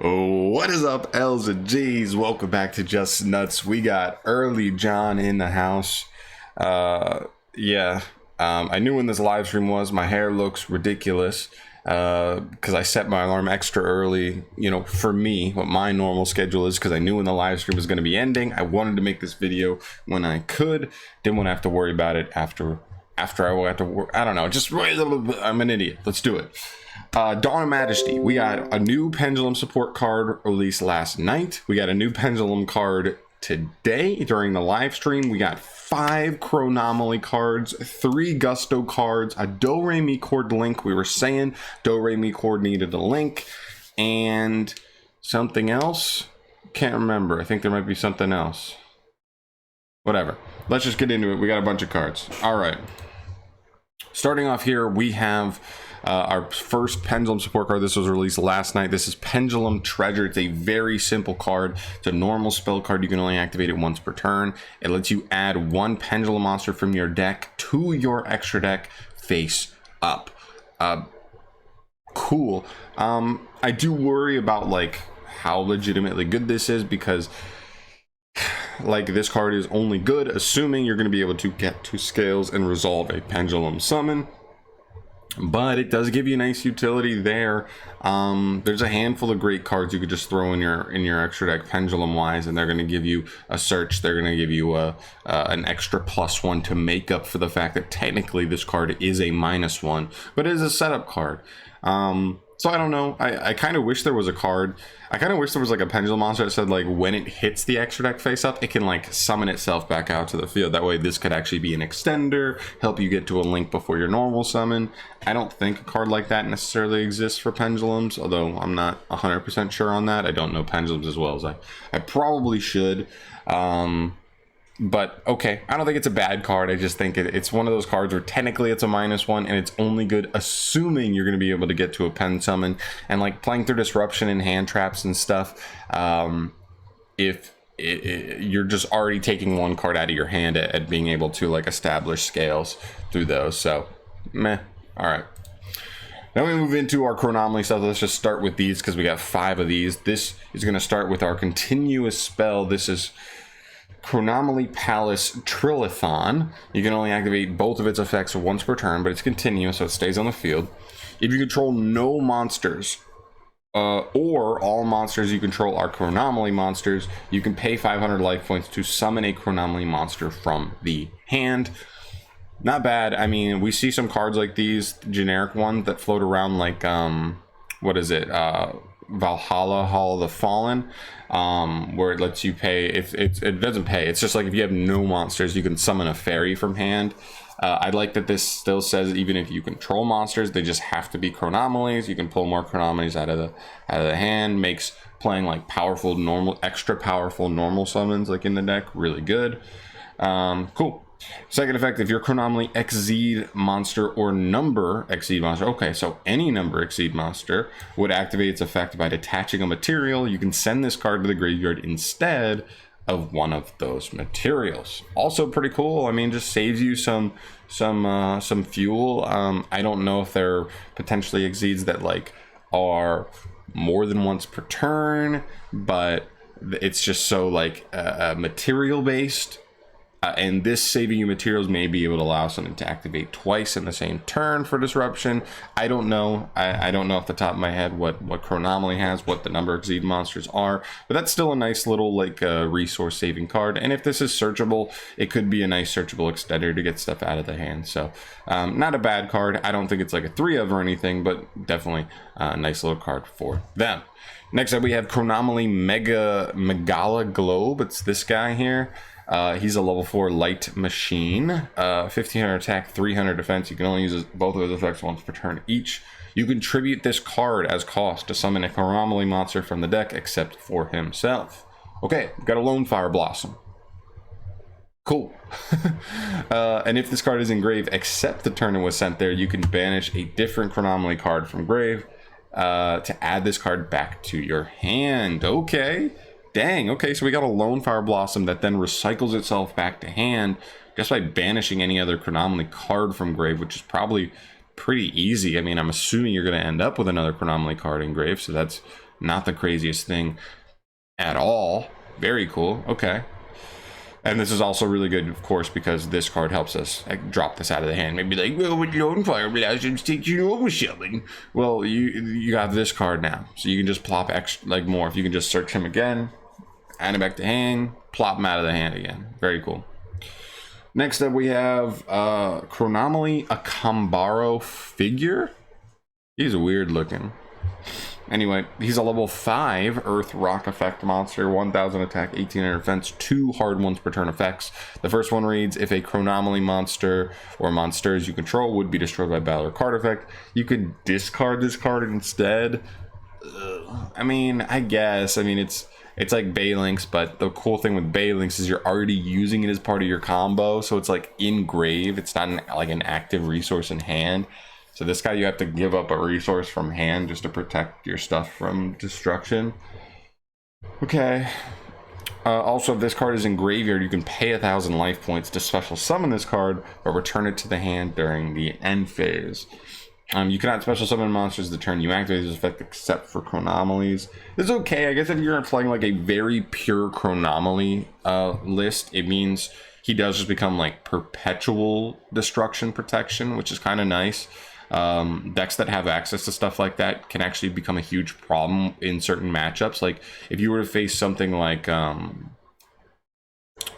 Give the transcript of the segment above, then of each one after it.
What is up, L's and G's? Welcome back to Just Nuts. We got Early John in the house. I knew when this live stream was. My hair looks ridiculous because I set my alarm extra early, you know, for me, what my normal schedule is, because I knew when the live stream was going to be ending. I wanted to make this video when I could. Didn't want to have to worry about it after I have to work. I don't know, just I'm an idiot. Let's do it. Dawn of Majesty. We got a new Pendulum support card released last night. We got a new Pendulum card today during the live stream. We got 5 Chronomoly cards, 3 Gusto cards, a Doremichord link. We were saying Doremichord needed a link, and something else. Can't remember. I think there might be something else. Whatever. Let's just get into it. We got a bunch of cards. All right. Starting off here, we have our first Pendulum support card. This was released last night. This is Pendulum Treasure. It's a very simple card. It's a normal spell card. You can only activate it once per turn. It lets you add 1 Pendulum monster from your deck to your extra deck face up. Cool. I do worry about like how legitimately good this is, because like this card is only good assuming you're going to be able to get 2 scales and resolve a Pendulum summon. But it does give you nice utility there. There's a handful of great cards you could just throw in your extra deck Pendulum wise, and they're going to give you a search. They're going to give you an extra +1 to make up for the fact that technically this card is a -1, but it is a setup card. So I don't know. I kind of wish there was a card. I kind of wish there was like a Pendulum monster that said like when it hits the extra deck face up, it can like summon itself back out to the field. That way this could actually be an extender, help you get to a link before your normal summon. I don't think a card like that necessarily exists for Pendulums, although I'm not 100% sure on that. I don't know Pendulums as well as I probably should. But okay, I don't think it's a bad card. I just think it's one of those cards where technically it's a -1, and it's only good assuming you're going to be able to get to a pen summon. And like playing through disruption and hand traps and stuff, if you're just already taking 1 card out of your hand at being able to like establish scales through those. So meh. All right. Now we move into our Chronomoly stuff. Let's just start with these because we got 5 of these. This is going to start with our continuous spell. This is Chronomoly Palace Trilithon. You can only activate both of its effects once per turn, but it's continuous, so it stays on the field. If you control no monsters, or all monsters you control are Chronomoly monsters, you can pay 500 life points to summon a Chronomoly monster from the hand. Not bad. I mean, we see some cards like these, generic ones that float around like, what is it? Valhalla, Hall of the Fallen, where it lets you pay. If it doesn't pay, it's just like if you have no monsters, you can summon a fairy from hand. I like that this still says even if you control monsters, they just have to be Chronomolies. You can pull more Chronomolies out of the hand. Makes playing like extra powerful normal summons like in the deck really good. Cool. Second effect, if your Chronomoly Exceed monster or number Exceed monster, okay, so any number Exceed monster would activate its effect by detaching a material. You can send this card to the graveyard instead of one of those materials. Also pretty cool. I mean, just saves you some fuel. I don't know if there are potentially Exceeds that like are more than once per turn, but it's just so like material based. And this saving you materials may be able to allow something to activate twice in the same turn for disruption. I don't know. I don't know off the top of my head what Chronomoly has, what the number Exceed monsters are, but that's still a nice little like resource saving card. And if this is searchable, it could be a nice searchable extender to get stuff out of the hand. So not a bad card. I don't think it's like a 3 of or anything, but definitely a nice little card for them. Next up, we have Chronomoly Megala Globe. It's this guy here. He's a level 4 light machine, 1500 attack, 300 defense. You can only use both of his effects once per turn each. You contribute this card as cost to summon a Chronomoly monster from the deck except for himself. Okay, got a Lone Fire Blossom. Cool. And if this card is in grave except the turn it was sent there, you can banish a different Chronomoly card from grave to add this card back to your hand. Okay. Dang, okay, so we got a Lone Fire Blossom that then recycles itself back to hand just by banishing any other Chronomoly card from grave, which is probably pretty easy. I mean, I'm assuming you're going to end up with another Chronomoly card in grave, so that's Not the craziest thing at all. Very cool. Okay. And this is also really good, of course, because this card helps us like, drop this out of the hand. Maybe like, well, with your own fire blast, it's take you over summon. Well, you have this card now, so you can just plop extra like more. If you can just search him again, add him back to hand, plop him out of the hand again. Very cool. Next up, we have Chronomoly, a Kambaro figure. He's weird looking. Anyway, he's a level 5 Earth Rock effect monster, 1000 attack, 1800 defense, 2 hard ones per turn effects. The first one reads, if a Chronomoly monster or monsters you control would be destroyed by battle or card effect, you could discard this card instead. I mean, I guess. I mean, it's like Balinx, but the cool thing with Balinx is you're already using it as part of your combo, so it's like in grave. It's not like an active resource in hand. So this guy, you have to give up a resource from hand just to protect your stuff from destruction. Okay. Also, if this card is in graveyard, you can pay 1,000 life points to special summon this card, but return it to the hand during the end phase. You cannot special summon monsters the turn you activate this effect except for Chronomolies. This is okay. I guess if you're playing like a very pure Chronomoly list, it means he does just become like perpetual destruction protection, which is kind of nice. Decks that have access to stuff like that can actually become a huge problem in certain matchups. Like if you were to face something like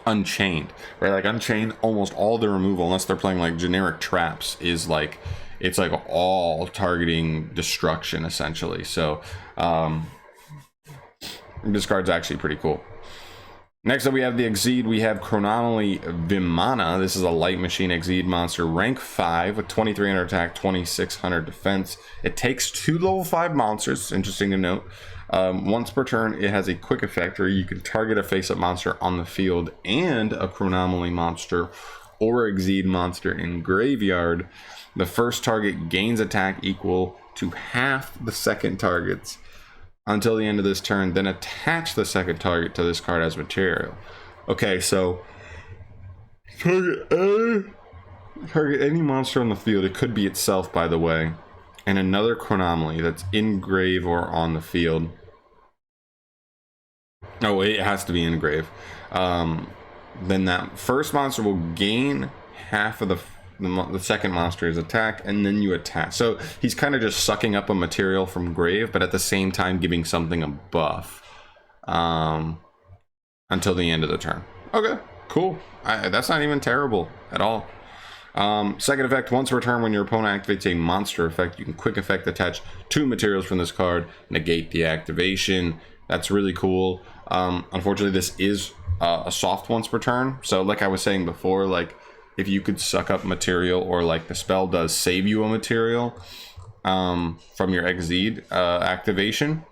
Unchained, right? Like Unchained, almost all the removal, unless they're playing like generic traps, is like it's like all targeting destruction essentially. So this card's actually pretty cool. Next up, we have the Exceed. We have Chronomoly Vimana. This is a light machine Exceed monster, rank 5 with 2300 attack, 2600 defense. It takes 2 level 5 monsters. Interesting to note. Once per turn, it has a quick effect where you can target a face-up monster on the field and a Chronomoly monster or Exceed monster in graveyard. The first target gains attack equal to half the second target's until the end of this turn, then attach the second target to this card as material. Okay, so target any monster on the field. It could be itself, by the way, and another Chronomoly that's in grave or on the field. Oh, it has to be in grave. Then that first monster will gain half of the second monster's attack, and then you attack. So he's kind of just sucking up a material from grave, but at the same time giving something a buff until the end of the turn. Okay, cool. That's not even terrible at all. Second effect, once per turn when your opponent activates a monster effect, you can quick effect attach 2 materials from this card, negate the activation. That's really cool. Unfortunately, this is a soft once per turn. So like I was saying before, like if you could suck up material, or like the spell does save you a material from your Exceed activation,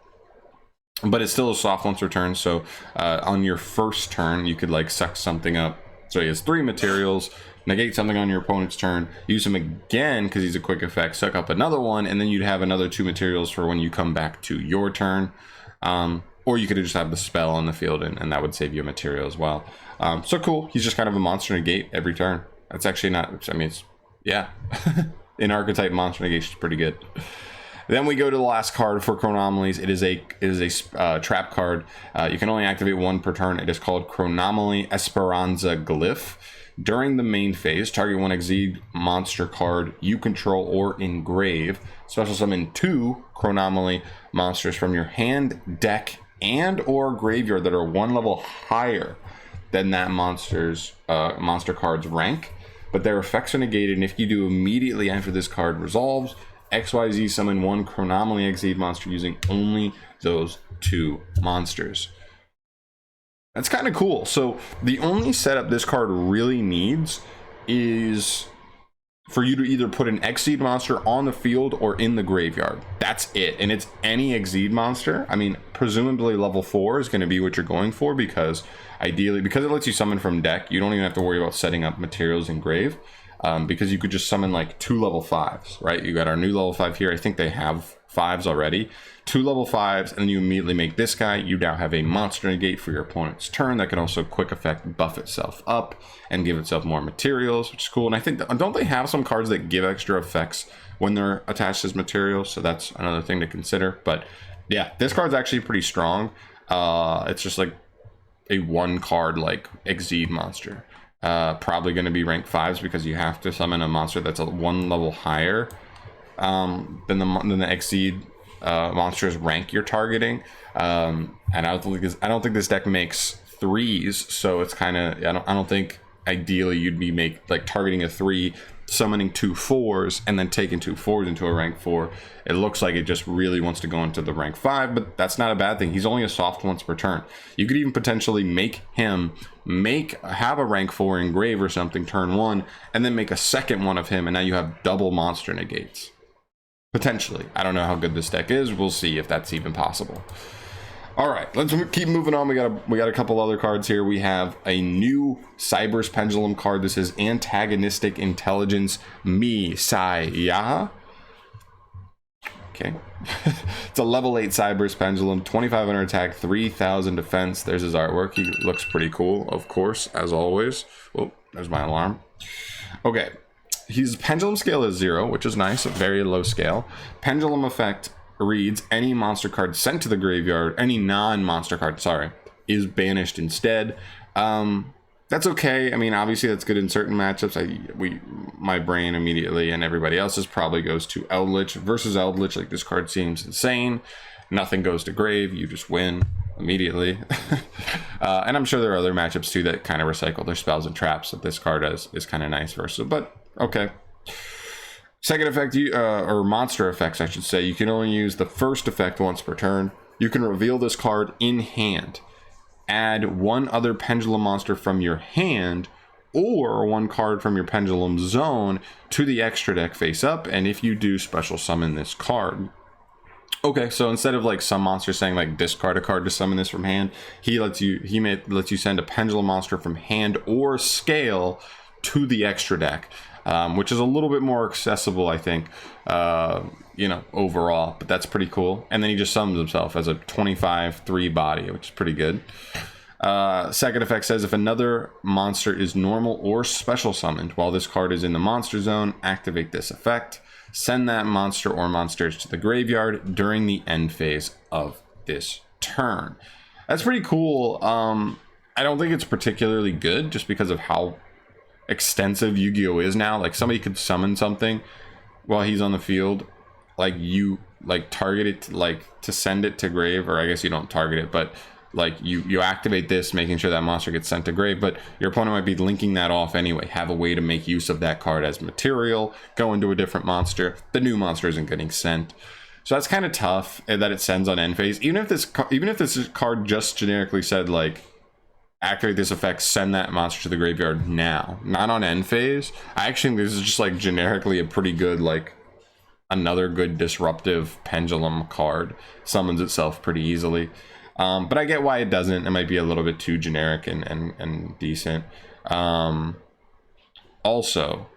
but it's still a soft once per turn. So on your first turn, you could like suck something up. So he has 3 materials, negate something on your opponent's turn, use him again because he's a quick effect, suck up another one, and then you'd have another 2 materials for when you come back to your turn. Or you could just have the spell on the field, and that would save you a material as well. So cool. He's just kind of a monster negate every turn. That's actually not, I mean, it's, yeah. In archetype, monster negation is pretty good. Then we go to the last card for Chronomolies. It is a trap card. You can only activate 1 per turn. It is called Chronomoly Esperanza Glyph. During the main phase, target 1 Exceed monster card you control or engrave. Special summon 2 Chronomoly monsters from your hand, deck, and or graveyard that are 1 level higher than that monster's monster card's rank, but their effects are negated, and if you do immediately after this card resolves, XYZ summon 1 Chronomoly Exceed monster using only those 2 monsters. That's kind of cool. So the only setup this card really needs is for you to either put an Exceed monster on the field or in the graveyard. That's it. And it's any Exceed monster. I mean, presumably level 4 is going to be what you're going for, because ideally, because it lets you summon from deck, you don't even have to worry about setting up materials in grave, because you could just summon like 2 level 5s, right? You got our new level 5 here. I think they have 5s already. 2 level 5s, and then you immediately make this guy. You now have a monster negate for your opponent's turn that can also quick effect buff itself up and give itself more materials, which is cool. And I think, don't they have some cards that give extra effects when they're attached as materials? So that's another thing to consider. But Yeah, this card's actually pretty strong. It's just like a 1 card like Exceed monster. Probably going to be rank 5s because you have to summon a monster that's a 1 level higher than the Exceed monsters rank you're targeting. And I don't think this deck makes 3s, so it's kind of I don't think ideally you'd be targeting a 3, summoning 2 4s, and then taking 2 4s into a rank 4. It looks like it just really wants to go into the rank 5, but that's not a bad thing. He's only a soft once per turn. You could even potentially make him have a rank 4 engrave or something turn 1, and then make a second one of him, and now you have double monster negates. Potentially. I don't know how good this deck is. We'll see if that's even possible. All right, let's keep moving on. We got a couple other cards here. We have a new Cyber's Pendulum card. This is Antagonistic Intelligence Mi Sai Yaha. Okay. It's a level 8 Cyber's Pendulum, 2500 attack, 3000 defense. There's his artwork. He looks pretty cool, of course, as always. Oh, there's my alarm. Okay. His pendulum scale is 0, which is nice, a very low scale. Pendulum effect reads any monster card sent to the graveyard, any non-monster card, sorry, is banished instead. That's okay. I mean, obviously that's good in certain matchups. My brain immediately and everybody else's probably goes to Eldritch versus Eldritch. Like, this card seems insane. Nothing goes to grave, you just win immediately. And I'm sure there are other matchups too that kind of recycle their spells and traps that this card is kind of nice versus, but okay. Second effect, or monster effects, I should say. You can only use the first effect once per turn. You can reveal this card in hand. Add 1 other pendulum monster from your hand, or 1 card from your pendulum zone to the extra deck face up, and if you do, special summon this card. Okay, so instead of like some monsters saying like discard a card to summon this from hand, he lets you send a pendulum monster from hand or scale to the extra deck. Which is a little bit more accessible, I think, overall, but that's pretty cool. And then he just summons himself as a 25/3 body, which is pretty good. Second effect says if another monster is normal or special summoned while this card is in the monster zone, activate this effect. Send that monster or monsters to the graveyard during the end phase of this turn. That's pretty cool. I don't think it's particularly good just because of how extensive Yu-Gi-Oh is now. Like, somebody could summon something while he's on the field, like you target it to send it to grave, or I guess you don't target it, but like you activate this, making sure that monster gets sent to grave, but your opponent might be linking that off anyway, have a way to make use of that card as material, go into a different monster. The new monster isn't getting sent, so that's kind of tough that it sends on end phase. Even if this card just generically said like activate this effect, send that monster to the graveyard now, not on end phase, I actually think this is just like generically a pretty good, like another good disruptive pendulum card. Summons itself pretty easily. But I get why it doesn't. It might be a little bit too generic and decent. Also,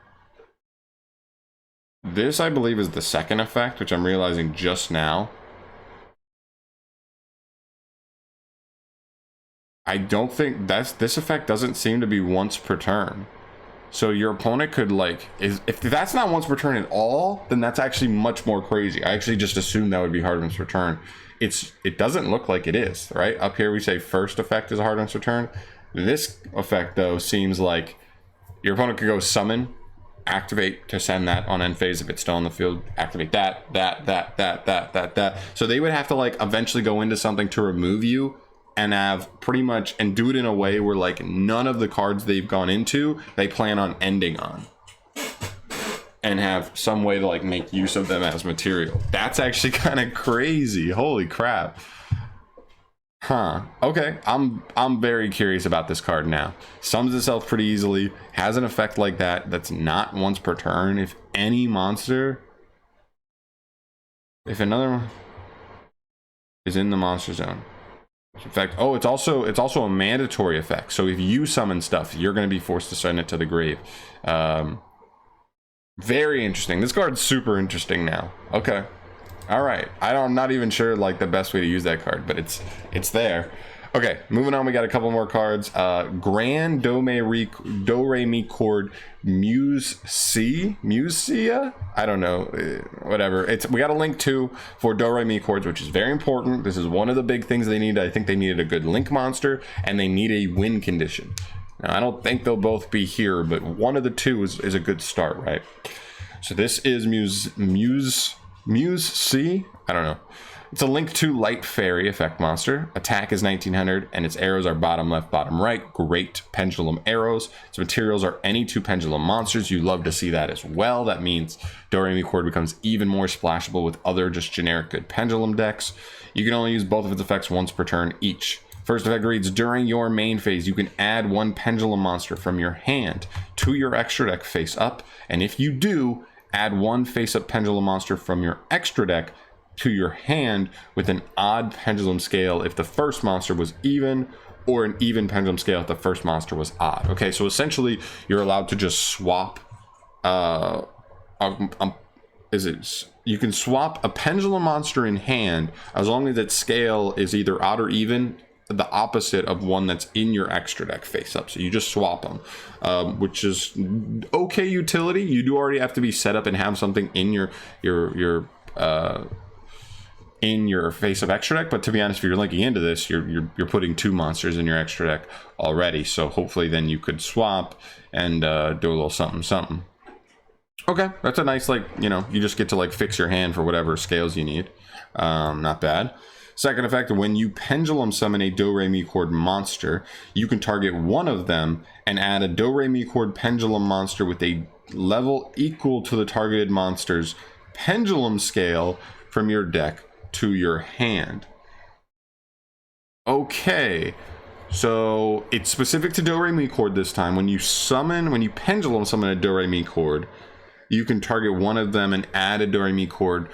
this I believe is the second effect, which I'm realizing just now. I don't think this effect doesn't seem to be once per turn. So your opponent could if that's not once per turn at all, then that's actually much more crazy. I actually just assumed that would be hard once per turn. It doesn't look like it is, right? Up here we say first effect is a hard once per turn. This effect though seems like your opponent could go summon, activate to send that on end phase if it's still on the field, activate that. So they would have to eventually go into something to remove you, and have pretty much, and do it in a way where none of the cards they've gone into they plan on ending on, and have some way to make use of them as material. That's actually kind of crazy. Holy crap. Okay, I'm very curious about this card now. Summons itself pretty easily, has an effect like that's not once per turn. If another is in the monster zone. In fact, it's also a mandatory effect. So if you summon stuff, you're going to be forced to send it to the grave. Very interesting. This card's super interesting now. Okay, all right. I'm not even sure the best way to use that card, but it's there. Okay, moving on, we got a couple more cards. Grand Doremichord Muse C? Musia? I don't know. Whatever. We got a link too for Doremichords, which is very important. This is one of the big things they need. I think they needed a good link monster, and they need a win condition. Now, I don't think they'll both be here, but one of the two is a good start, right? So this is Muse C? I don't know. It's a link to Light Fairy effect monster. Attack is 1900, and its arrows are bottom left, bottom right. Great pendulum arrows. Its materials are any two pendulum monsters. You love to see that as well. That means Doremichord becomes even more splashable with other just generic good pendulum decks. You can only use both of its effects once per turn each. First effect reads, during your main phase, you can add one pendulum monster from your hand to your extra deck face up, and if you do, add one face up pendulum monster from your extra deck to your hand with an odd pendulum scale if the first monster was even, or an even pendulum scale if the first monster was odd. Okay, so essentially you're allowed to just swap you can swap a pendulum monster in hand as long as its scale is either odd or even, the opposite of one that's in your extra deck face up. So you just swap them, which is okay utility. You do already have to be set up and have something in your face up extra deck, but to be honest, if you're linking into this, you're putting two monsters in your extra deck already, so hopefully then you could swap and do a little something. Okay, that's a nice, like, you know, you just get to like fix your hand for whatever scales you need. Not bad. Second effect, when you pendulum summon a Doremichord monster, you can target one of them and add a Doremichord pendulum monster with a level equal to the targeted monster's pendulum scale from your deck to your hand. Okay, so it's specific to Doremichord this time. When you pendulum summon a Doremichord, you can target one of them and add a Doremichord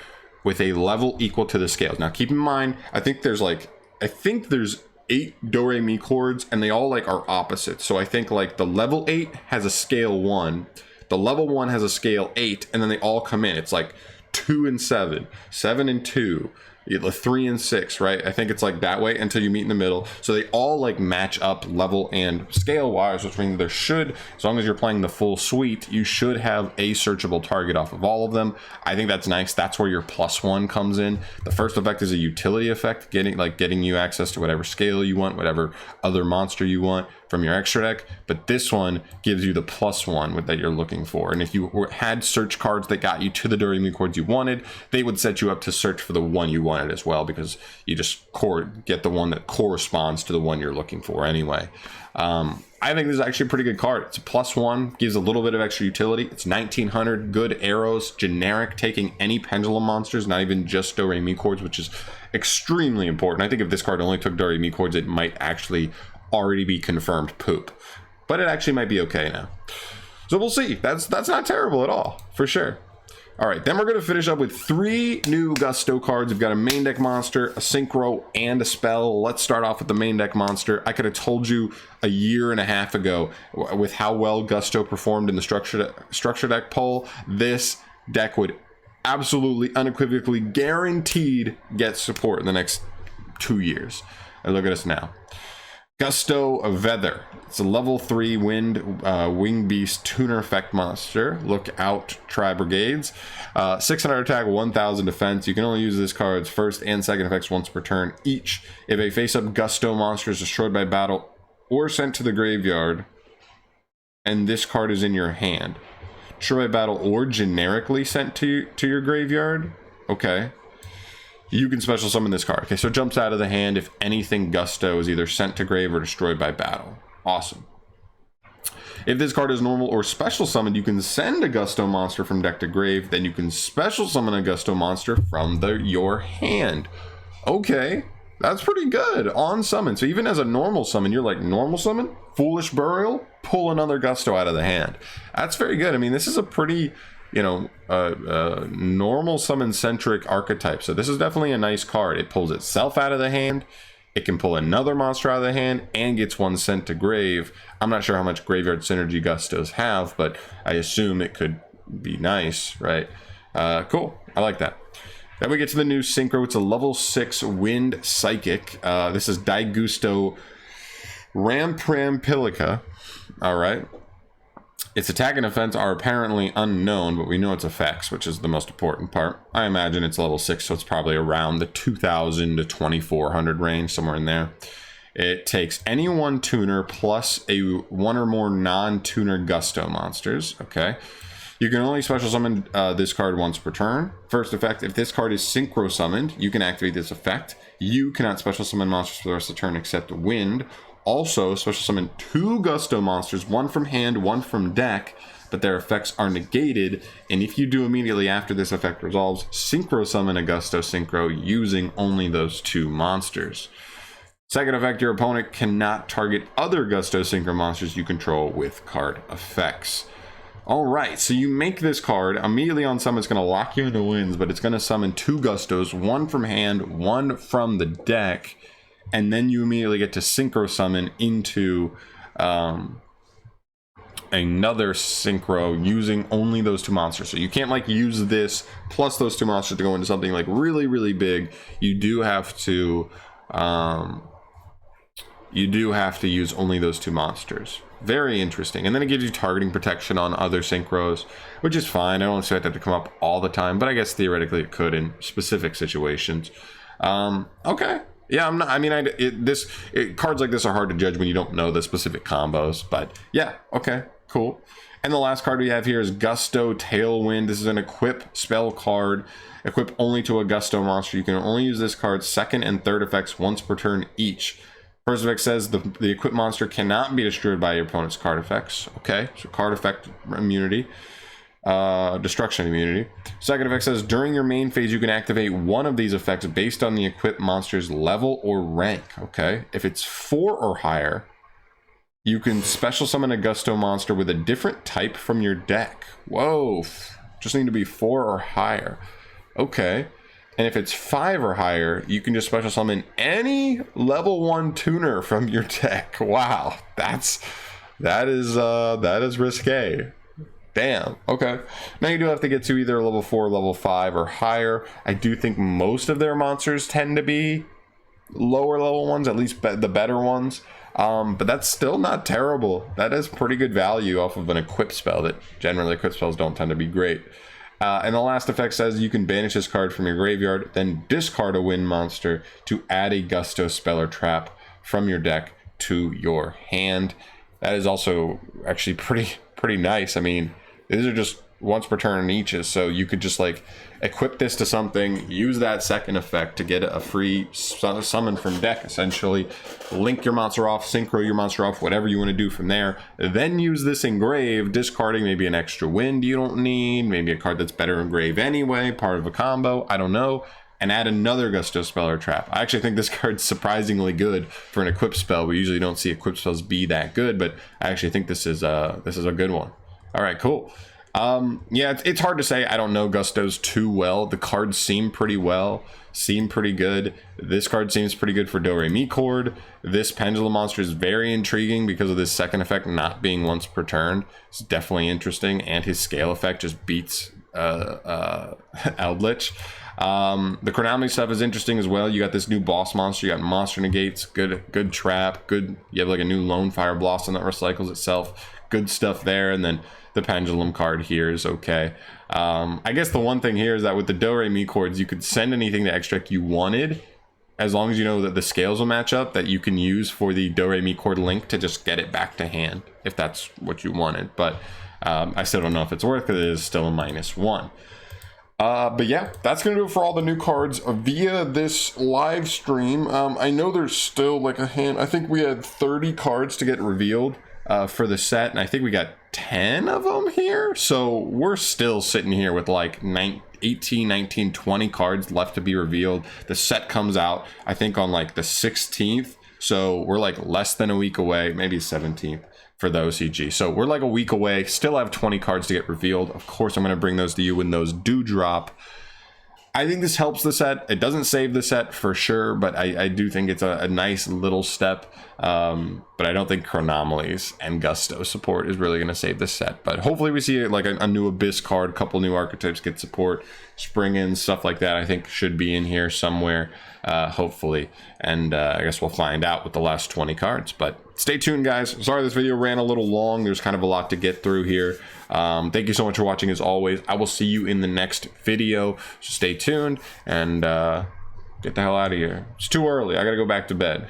with a level equal to the scales. Now keep in mind, I think there's 8 Doremichords and they all like are opposites. So I think like the level 8 has a scale 1, the level 1 has a scale 8, and then they all come in. It's like 2 and 7, 7 and 2, 3 and 6, right? I think it's like that way until you meet in the middle. So they all like match up level and scale wise, which means there should, as long as you're playing the full suite, you should have a searchable target off of all of them. I think that's nice. That's where your +1 comes in. The first effect is a utility effect, getting you access to whatever scale you want, whatever other monster you want from your extra deck, but this one gives you the +1 that you're looking for. And if you had search cards that got you to the Doremichords you wanted, they would set you up to search for the one you wanted as well, because you just get the one that corresponds to the one you're looking for anyway. I think this is actually a pretty good card. It's a +1, gives a little bit of extra utility. It's 1900, good arrows, generic, taking any pendulum monsters, not even just Doremichords, which is extremely important. I think if this card only took Doremichords, it might actually already be confirmed poop, but it actually might be okay now. So we'll see. That's not terrible at all, for sure. All right, then we're going to finish up with 3 new Gusto cards. We've got a main deck monster, a synchro, and a spell. Let's start off with the main deck monster. I could have told you a year and a half ago with how well Gusto performed in the structure deck poll, this deck would absolutely, unequivocally, guaranteed get support in the next 2 years. And look at us now. Gusto of Veather. It's a level 3 wing beast tuner effect monster. Look out, Tri Brigades. 600 attack, 1000 defense. You can only use this card's first and second effects once per turn each. If a face-up Gusto monster is destroyed by battle or sent to the graveyard, and this card is in your hand, destroyed by battle or generically sent to your graveyard, okay, you can special summon this card. Okay, so it jumps out of the hand if anything Gusto is either sent to grave or destroyed by battle. Awesome. If this card is normal or special summoned, you can send a Gusto monster from deck to grave. Then you can special summon a Gusto monster from your hand. Okay, that's pretty good on summon. So even as a normal summon, you're like, normal summon, Foolish Burial, pull another Gusto out of the hand. That's very good. I mean, this is a pretty, normal summon centric archetype. So this is definitely a nice card. It pulls itself out of the hand. It can pull another monster out of the hand and gets one sent to grave. I'm not sure how much graveyard synergy Gustos have, but I assume it could be nice, right? Cool. I like that. Then we get to the new synchro. It's a level 6 wind psychic. This is Daigusto Ramprampilica. All right. Its attack and defense are apparently unknown, but we know its effects, which is the most important part. I imagine it's level 6, so it's probably around the 2,000 to 2,400 range, somewhere in there. It takes any one tuner plus a one or more non-tuner gusto monsters. Okay. You can only special summon this card once per turn. First effect, if this card is synchro summoned, you can activate this effect. You cannot special summon monsters for the rest of the turn except wind. Also, special summon 2 gusto monsters, one from hand, one from deck, but their effects are negated. And if you do immediately after this effect resolves, synchro summon a gusto synchro using only those 2 monsters. Second effect, your opponent cannot target other gusto synchro monsters you control with card effects. All right, so you make this card. Immediately on summon, it's going to lock you into winds, but it's going to summon 2 gustos, one from hand, one from the deck. And then you immediately get to synchro summon into another synchro using only those 2 monsters. So you can't like use this plus those 2 monsters to go into something like really, really big. You do have to use only those 2 monsters. Very interesting. And then it gives you targeting protection on other synchros, which is fine. I don't expect that to come up all the time, but I guess theoretically it could in specific situations. Okay. Yeah, I'm not. I mean, cards like this are hard to judge when you don't know the specific combos. But yeah, okay, cool. And the last card we have here is Gusto Tailwind. This is an equip spell card. Equip only to a Gusto monster. You can only use this card's second and third effects once per turn each. First effect says the equipped monster cannot be destroyed by your opponent's card effects. Okay, so card effect immunity. Destruction immunity. Second effect says during your main phase you can activate one of these effects based on the equipped monster's level or rank. Okay, if it's 4 or higher, you can special summon a gusto monster with a different type from your deck. Whoa, just need to be 4 or higher. Okay, and if it's 5 or higher, you can just special summon any level 1 tuner from your deck. Wow, that is risque. Damn. Okay. Now you do have to get to either level 4, level 5, or higher. I do think most of their monsters tend to be lower level ones, at least the better ones. But that's still not terrible. That is pretty good value off of an equip spell that generally equip spells don't tend to be great. And the last effect says you can banish this card from your graveyard, then discard a wind monster to add a gusto spell or trap from your deck to your hand. That is also actually pretty nice. I mean, these are just once per turn each, so you could just like equip this to something, use that second effect to get a free summon from deck, essentially link your monster off, synchro your monster off, whatever you want to do from there, then use this engrave, discarding maybe an extra wind you don't need, maybe a card that's better engrave anyway, part of a combo, I don't know, and add another gusto spell or trap. I actually think this card's surprisingly good for an equip spell. We usually don't see equip spells be that good, but I actually think this is a good one. All right, cool. Yeah, it's hard to say. I don't know Gustos too well. The cards seem pretty good. This card seems pretty good for Doremichord. This Pendulum monster is very intriguing because of this second effect not being once per turn. It's definitely interesting, and his scale effect just beats Eldritch. The Chronomoly stuff is interesting as well. You got this new boss monster, you got monster negates, good trap, you have like a new lone fire blossom that recycles itself, good stuff there. And then the pendulum card here is okay. I guess the one thing here is that with the Doremichords, you could send anything to extract you wanted, as long as you know that the scales will match up, that you can use for the Doremichord link to just get it back to hand if that's what you wanted. But I still don't know if it's worth it, because it is still a -1. But yeah, that's gonna do it for all the new cards via this live stream. I know there's still like a hand. I think we had 30 cards to get revealed for the set, and I think we got 10 of them here. So we're still sitting here with like 18, 19, 20 cards left to be revealed. The set comes out, I think, on like the 16th. So we're like less than a week away, maybe 17th. For the OCG. So we're like a week away, still have 20 cards to get revealed. Of course, I'm going to bring those to you when those do drop. I think this helps the set. It doesn't save the set for sure, but I do think it's a nice little step but I don't think Chronomolys and Gusto support is really going to save this set. But hopefully we see like a new Abyss card, a couple new archetypes get support, Spring in, stuff like that. I think should be in here somewhere, hopefully. And I guess we'll find out with the last 20 cards. But stay tuned, guys. Sorry this video ran a little long. There's kind of a lot to get through here. Thank you so much for watching as always. I will see you in the next video. So stay tuned and get the hell out of here. It's too early. I gotta go back to bed.